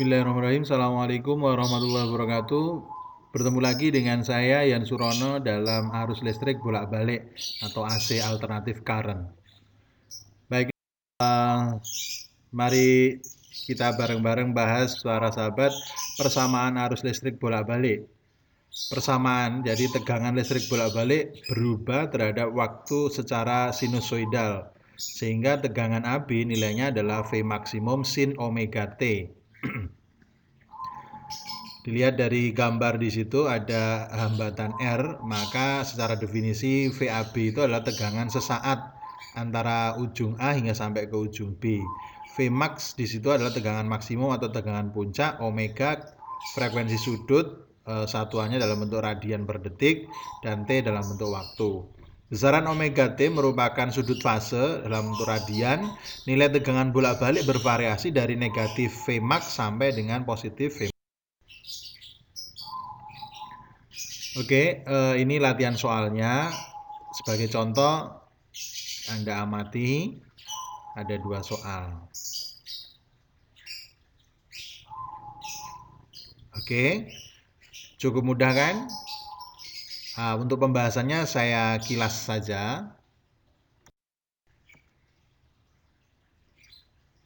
Bismillahirrahmanirrahim. Assalamualaikum warahmatullahi wabarakatuh. Bertemu lagi dengan saya Yan Surono dalam arus listrik bolak-balik atau AC alternatif current. Baik, mari kita bareng-bareng bahas suara sahabat persamaan arus listrik bolak-balik. Persamaan, jadi tegangan listrik bolak-balik berubah terhadap waktu secara sinusoidal, sehingga tegangan AB nilainya adalah V maksimum sin omega T. Dilihat dari gambar di situ ada hambatan R, maka secara definisi VAB itu adalah tegangan sesaat antara ujung A hingga sampai ke ujung B. Vmax di situ adalah tegangan maksimum atau tegangan puncak, omega frekuensi sudut, satuannya dalam bentuk radian per detik, dan T dalam bentuk waktu. Besaran omega T merupakan sudut fase dalam bentuk radian. Nilai tegangan bolak-balik bervariasi dari negatif Vmax sampai dengan positif Vmax. Oke, ini latihan soalnya. Sebagai contoh, Anda amati ada 2 soal. Oke, cukup mudah kan? Nah, untuk pembahasannya saya kilas saja.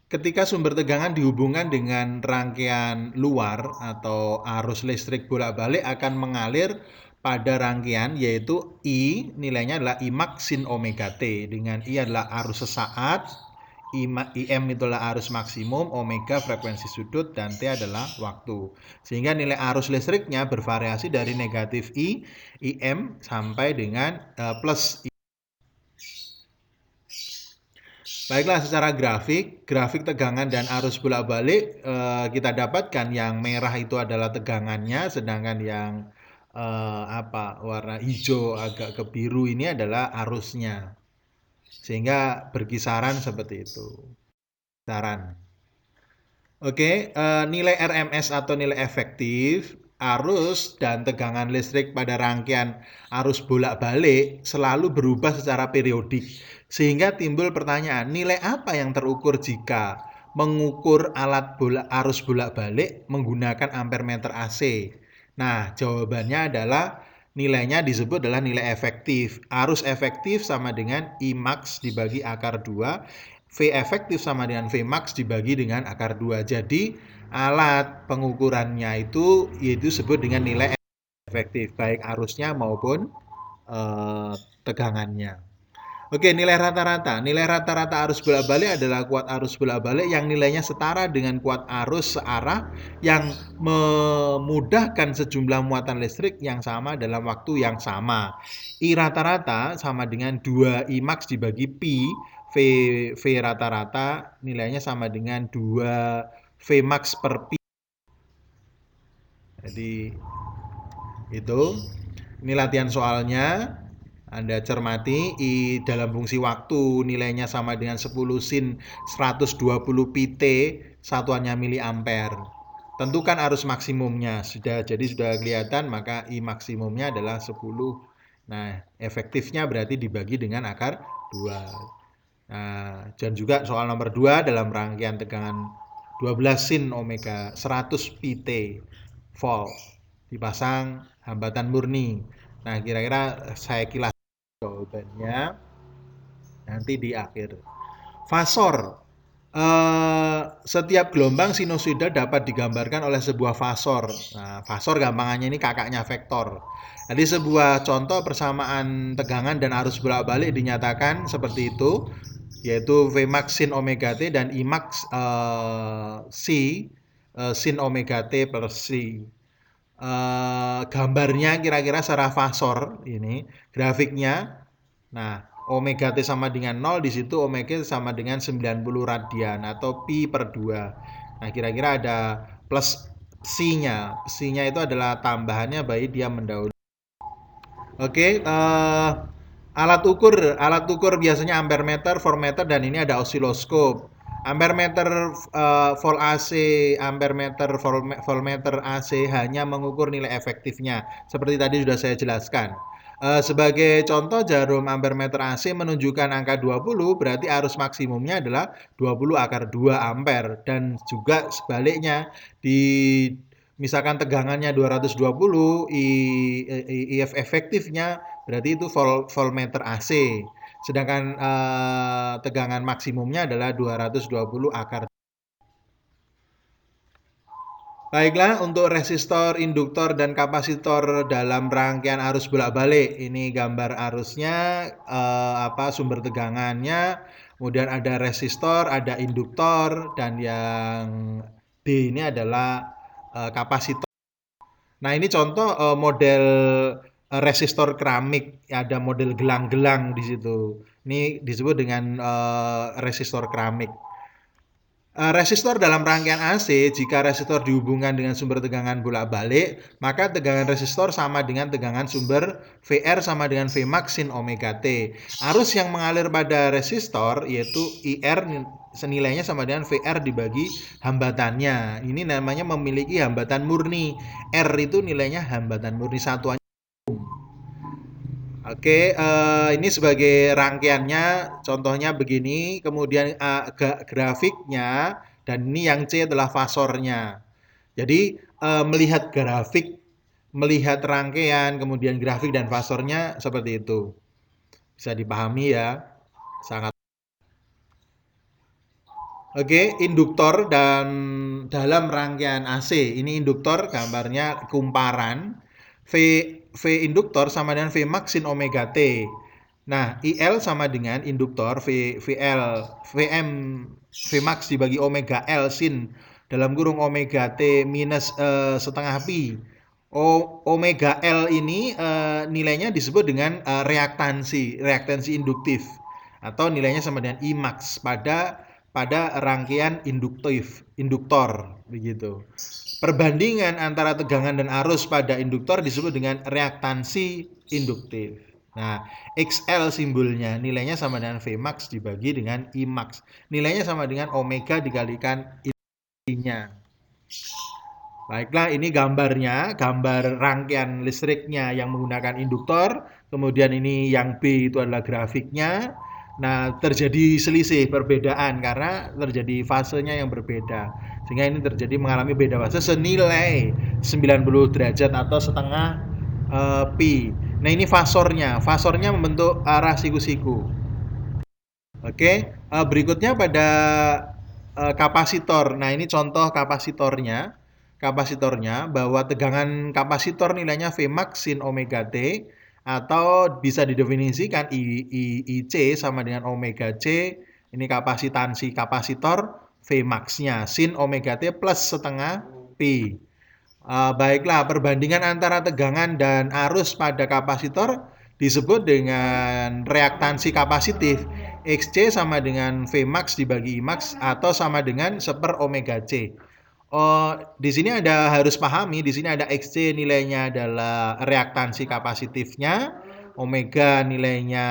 Ketika sumber tegangan dihubungkan dengan rangkaian luar atau arus listrik bolak-balik akan mengalir pada rangkaian, yaitu I nilainya adalah I max sin omega T, dengan I adalah arus sesaat, IM itulah arus maksimum, omega frekuensi sudut, dan T adalah waktu. Sehingga nilai arus listriknya bervariasi dari negatif I, IM sampai dengan plus I. Baiklah, secara grafik tegangan dan arus bolak-balik kita dapatkan yang merah itu adalah tegangannya, sedangkan yang warna hijau agak ke biru ini adalah arusnya. Sehingga berkisaran seperti itu. Kisaran. Oke, nilai RMS atau nilai efektif arus dan tegangan listrik pada rangkaian arus bolak-balik selalu berubah secara periodik. Sehingga timbul pertanyaan, nilai apa yang terukur jika mengukur alat arus bolak-balik menggunakan ampere meter AC? Nah, jawabannya adalah nilainya disebut adalah nilai efektif. Arus efektif sama dengan I max dibagi akar 2. V efektif sama dengan V max dibagi dengan akar 2. Jadi alat pengukurannya itu disebut dengan nilai efektif, baik arusnya maupun tegangannya. Oke, nilai rata-rata. Nilai rata-rata arus bolak-balik adalah kuat arus bolak-balik yang nilainya setara dengan kuat arus searah yang memudahkan sejumlah muatan listrik yang sama dalam waktu yang sama. I rata-rata sama dengan 2 I max dibagi pi. V rata-rata nilainya sama dengan 2 V max per pi. Jadi itu ini latihan soalnya. Anda cermati, I dalam fungsi waktu nilainya sama dengan 10 sin 120 pt, satuannya miliampere. Tentukan arus maksimumnya. Jadi sudah kelihatan, maka I maksimumnya adalah 10. Nah, efektifnya berarti dibagi dengan akar 2. Nah, dan juga soal nomor 2 dalam rangkaian tegangan 12 sin omega 100 pt volt dipasang hambatan murni. Nah, kira-kira saya kilas jawabannya nanti di akhir. Fasor. Setiap gelombang sinusoida dapat digambarkan oleh sebuah fasor. Nah, fasor gampangannya ini kakaknya vektor. Jadi sebuah contoh persamaan tegangan dan arus bolak-balik dinyatakan seperti itu, yaitu V max sin omega T dan I max sin omega T per C. Gambarnya kira-kira secara fasor ini grafiknya. Nah, omega T sama dengan 0, di situ omega sama dengan 90 radian atau pi per 2. Nah, kira-kira ada plus C-nya. C-nya itu adalah tambahannya baik dia mendahului. Oke, alat ukur biasanya ampere meter, voltmeter, dan ini ada osiloskop. Ampere meter volt AC, ampere meter voltmeter AC hanya mengukur nilai efektifnya. Seperti tadi sudah saya jelaskan. Sebagai contoh jarum ampermeter AC menunjukkan angka 20, berarti arus maksimumnya adalah 20 akar 2 ampere. Dan juga sebaliknya, misalkan tegangannya 220, IF efektifnya berarti itu voltmeter AC. Sedangkan tegangan maksimumnya adalah 220 akar. Baiklah, untuk resistor, induktor, dan kapasitor dalam rangkaian arus bolak-balik. Ini gambar arusnya, sumber tegangannya, kemudian ada resistor, ada induktor, dan yang D ini adalah kapasitor. Nah, ini contoh model resistor keramik, ada model gelang-gelang di situ. Ini disebut dengan resistor keramik. Resistor dalam rangkaian AC, jika resistor dihubungkan dengan sumber tegangan bolak-balik, maka tegangan resistor sama dengan tegangan sumber VR sama dengan Vmax sin omega T. Arus yang mengalir pada resistor yaitu IR senilainya sama dengan VR dibagi hambatannya. Ini namanya memiliki hambatan murni. R itu nilainya hambatan murni satuannya. Oke, ini sebagai rangkaiannya, contohnya begini, kemudian grafiknya, dan ini yang C adalah fasornya. Jadi, melihat grafik, melihat rangkaian, kemudian grafik dan fasornya seperti itu. Bisa dipahami ya, sangat. Oke, induktor dan dalam rangkaian AC, ini induktor gambarnya kumparan. V induktor sama dengan Vmax sin omega T. Nah, IL sama dengan induktor VL, VM Vmax dibagi omega L sin dalam kurung omega T minus setengah pi. Omega L ini nilainya disebut dengan reaktansi induktif, atau nilainya sama dengan Imax pada rangkaian induktor begitu. Perbandingan antara tegangan dan arus pada induktor disebut dengan reaktansi induktif. Nah, XL simbolnya, nilainya sama dengan Vmax dibagi dengan Imax. Nilainya sama dengan omega dikalikan I-nya. Baiklah, ini gambarnya, gambar rangkaian listriknya yang menggunakan induktor. Kemudian ini yang B itu adalah grafiknya. Nah, terjadi selisih, perbedaan karena terjadi fasenya yang berbeda. Sehingga ini terjadi mengalami beda fase senilai 90 derajat atau setengah pi. Nah, ini fasornya. Fasornya membentuk arah siku-siku. Oke, berikutnya pada kapasitor. Nah, ini contoh kapasitornya. Kapasitornya bahwa tegangan kapasitor nilainya Vmax sin omega T, atau bisa didefinisikan IC sama dengan omega C. Ini kapasitansi kapasitor, Vmax-nya sin omega T plus setengah pi. Baiklah, perbandingan antara tegangan dan arus pada kapasitor disebut dengan reaktansi kapasitif. Xc sama dengan Vmax dibagi Imax atau sama dengan 1/, omega C. Di sini harus pahami, di sini ada Xc nilainya adalah reaktansi kapasitifnya, omega nilainya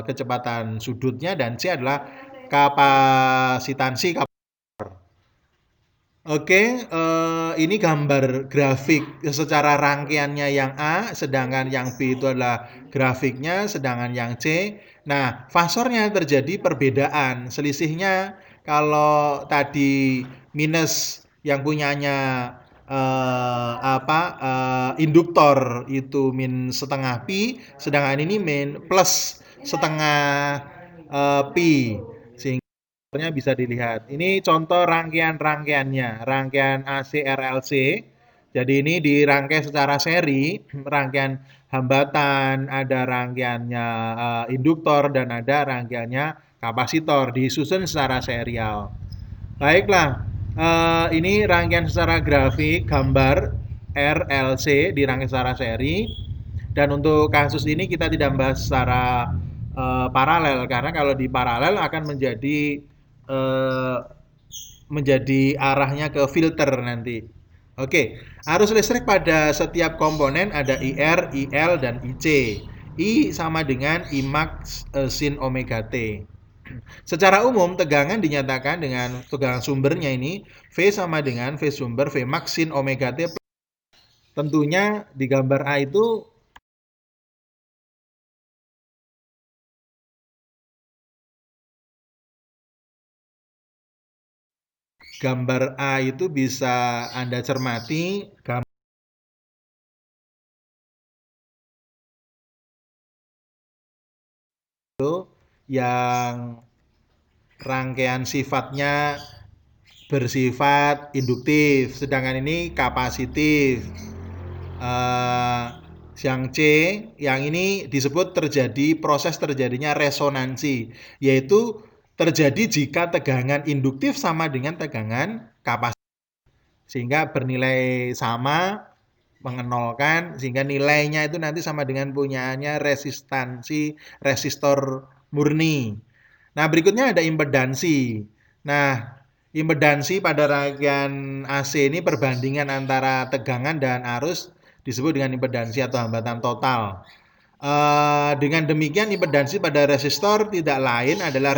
kecepatan sudutnya, dan C adalah kapasitansi kapasitor. Oke, ini gambar grafik secara rangkaiannya yang A, sedangkan yang B itu adalah grafiknya, sedangkan yang C. Nah, fasornya terjadi perbedaan. Selisihnya kalau tadi minus yang punyanya induktor itu min setengah pi, sedangkan ini min plus setengah pi. Sehingga bisa dilihat. Ini contoh rangkaian-rangkaiannya, rangkaian AC RLC. Jadi ini dirangkai secara seri, rangkaian hambatan, ada rangkaiannya induktor, dan ada rangkaiannya kapasitor, disusun secara serial. Baiklah, ini rangkaian secara grafik, gambar RLC dirangkai secara seri. Dan untuk kasus ini kita tidak membahas secara paralel, karena kalau di paralel akan menjadi arahnya ke filter nanti. Oke, arus listrik pada setiap komponen ada IR, IL, dan IC. I sama dengan Imax sin omega T. Secara umum, tegangan dinyatakan dengan tegangan sumbernya ini V sama dengan V sumber Vmax sin omega T. Tentunya di gambar A itu gambar A itu bisa Anda cermati, gambar itu yang rangkaian sifatnya bersifat induktif, sedangkan ini kapasitif. Yang C, yang ini disebut proses terjadinya resonansi, yaitu terjadi jika tegangan induktif sama dengan tegangan kapasitif, sehingga bernilai sama, mengenolkan, sehingga nilainya itu nanti sama dengan punyaannya resistor murni. Nah, berikutnya ada impedansi. Nah, impedansi pada rangkaian AC ini perbandingan antara tegangan dan arus disebut dengan impedansi atau hambatan total. Dengan demikian impedansi pada resistor tidak lain adalah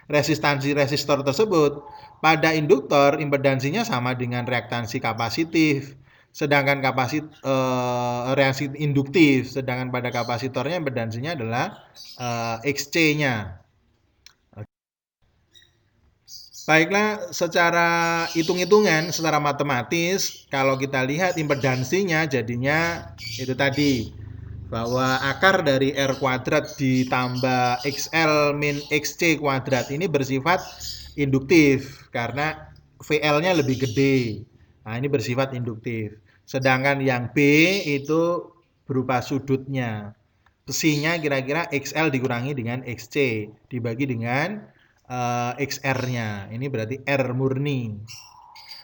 resistansi resistor tersebut. Pada induktor impedansinya sama dengan reaktansi kapasitif, sedangkan reaksi induktif, sedangkan pada kapasitornya impedansinya adalah XC-nya. Baiklah, secara hitung-hitungan, secara matematis, kalau kita lihat impedansinya jadinya itu tadi, bahwa akar dari R kuadrat ditambah XL min XC kuadrat ini bersifat induktif, karena VL-nya lebih gede. Nah, ini bersifat induktif. Sedangkan yang B itu berupa sudutnya. Psinya kira-kira XL dikurangi dengan XC, dibagi dengan XR-nya. Ini berarti R murni.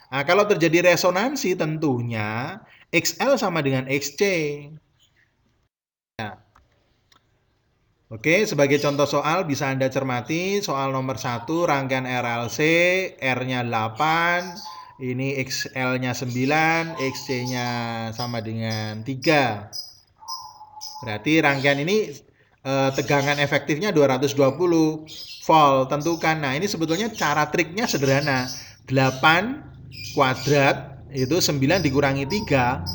Nah, kalau terjadi resonansi tentunya XL sama dengan XC. Ya. Oke, sebagai contoh soal bisa Anda cermati soal nomor 1, rangkaian RLC, R-nya 8, ini XL-nya 9, XC-nya sama dengan 3. Berarti rangkaian ini tegangan efektifnya 220 volt, tentukan. Nah, ini sebetulnya cara triknya sederhana. 8 kuadrat itu 9 dikurangi 3,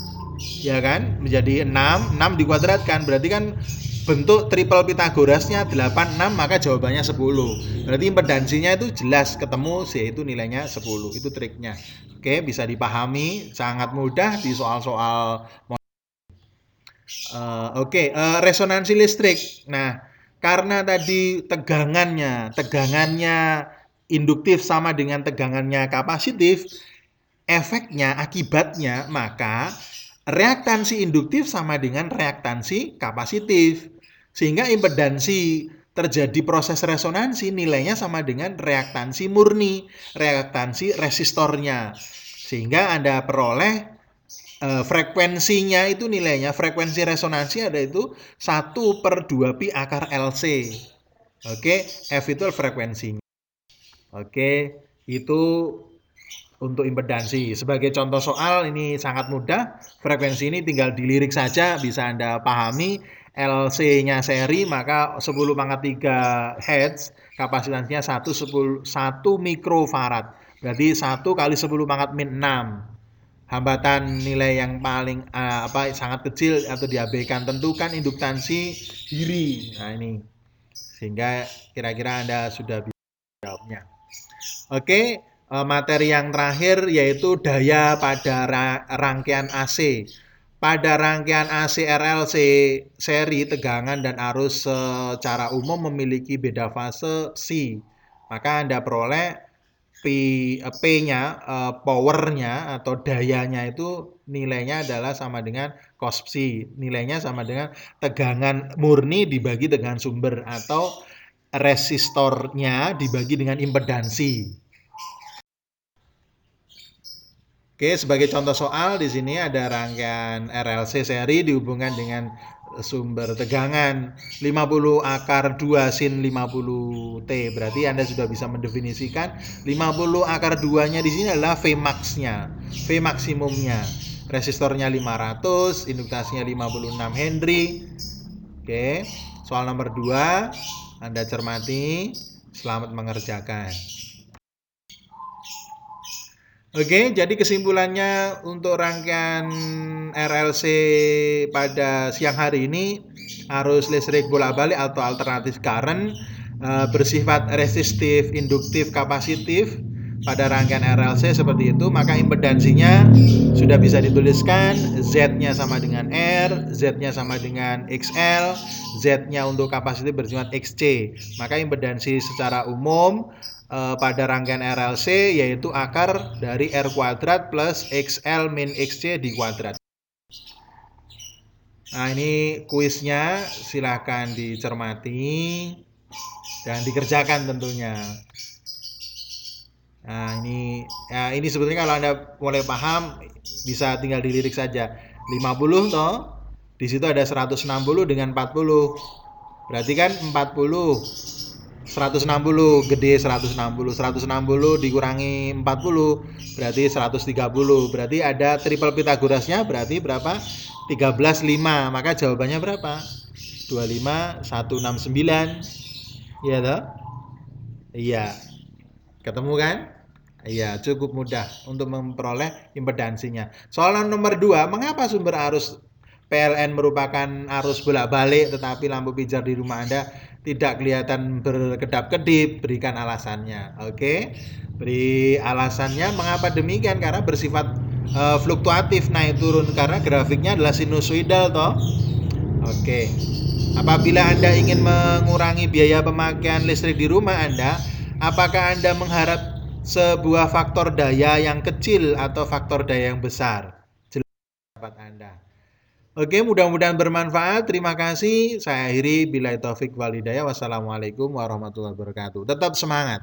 ya kan? Menjadi 6 dikuadratkan. Berarti kan bentuk triple Pitagorasnya 8, 6, maka jawabannya 10. Berarti impedansinya itu jelas ketemu, yaitu nilainya 10. Itu triknya. Oke, bisa dipahami, sangat mudah di soal-soal resonansi listrik. Nah, karena tadi tegangannya induktif sama dengan tegangannya kapasitif, efeknya, akibatnya, maka reaktansi induktif sama dengan reaktansi kapasitif. Sehingga impedansi terjadi proses resonansi nilainya sama dengan reaktansi murni, reaktansi resistornya. Sehingga Anda peroleh frekuensinya itu nilainya, frekuensi resonansi ada itu 1/2 pi akar LC. Oke, F itu frekuensinya. Oke, itu untuk impedansi. Sebagai contoh soal ini sangat mudah, frekuensi ini tinggal dilirik saja, bisa Anda pahami. LC-nya seri, maka 10⁻³ Hz, kapasitasnya 1 mikrofarad. Berarti 1 kali 10⁻⁻⁶. Hambatan nilai yang paling sangat kecil atau diabaikan, tentukan induktansi diri. Nah, ini sehingga kira-kira Anda sudah bisa jawabnya. Oke, materi yang terakhir yaitu daya pada rangkaian AC. Pada rangkaian AC RLC seri, tegangan dan arus secara umum memiliki beda fase psi. Maka Anda peroleh P-nya, powernya atau dayanya itu nilainya adalah sama dengan cos psi. Nilainya sama dengan tegangan murni dibagi dengan sumber atau resistornya dibagi dengan impedansi. Oke, sebagai contoh soal di sini ada rangkaian RLC seri dihubungkan dengan sumber tegangan 50 akar 2 sin 50 T. Berarti Anda sudah bisa mendefinisikan 50 akar 2-nya di sini adalah Vmax-nya, V maksimumnya. Resistornya 500, induktasinya 56 Henry. Oke, soal nomor 2 Anda cermati. Selamat mengerjakan. Oke, jadi kesimpulannya untuk rangkaian RLC pada siang hari ini, arus listrik bolak-balik atau alternatif current bersifat resistif, induktif, kapasitif, pada rangkaian RLC seperti itu, maka impedansinya sudah bisa dituliskan, Z-nya sama dengan R, Z-nya sama dengan XL, Z-nya untuk kapasitif bersifat XC. Maka impedansi secara umum pada rangkaian RLC yaitu akar dari R kuadrat plus XL min XC di kuadrat. Nah, ini kuisnya, silahkan dicermati dan dikerjakan tentunya. Nah, ini sebetulnya kalau Anda mulai paham bisa tinggal dilirik saja. 50 toh. Di situ ada 160 dengan 40. Berarti kan 40 160 gede 160 dikurangi 40 berarti 130. Berarti ada triple Pitagorasnya berarti berapa? 13,5. Maka jawabannya berapa? 25,169. Iya toh? Iya. Ketemu kan? Iya, cukup mudah untuk memperoleh impedansinya. Soal nomor 2, mengapa sumber arus PLN merupakan arus bolak-balik tetapi lampu pijar di rumah Anda tidak kelihatan berkedap-kedip? Berikan alasannya. Oke. Beri alasannya mengapa demikian, karena bersifat fluktuatif, naik turun karena grafiknya adalah sinusoidal toh. Oke. Apabila Anda ingin mengurangi biaya pemakaian listrik di rumah Anda, apakah Anda mengharap sebuah faktor daya yang kecil atau faktor daya yang besar? Jelas pendapat Anda. Oke, mudah-mudahan bermanfaat. Terima kasih. Saya akhiri. Billahi taufik wal hidayah. Wassalamualaikum warahmatullahi wabarakatuh. Tetap semangat.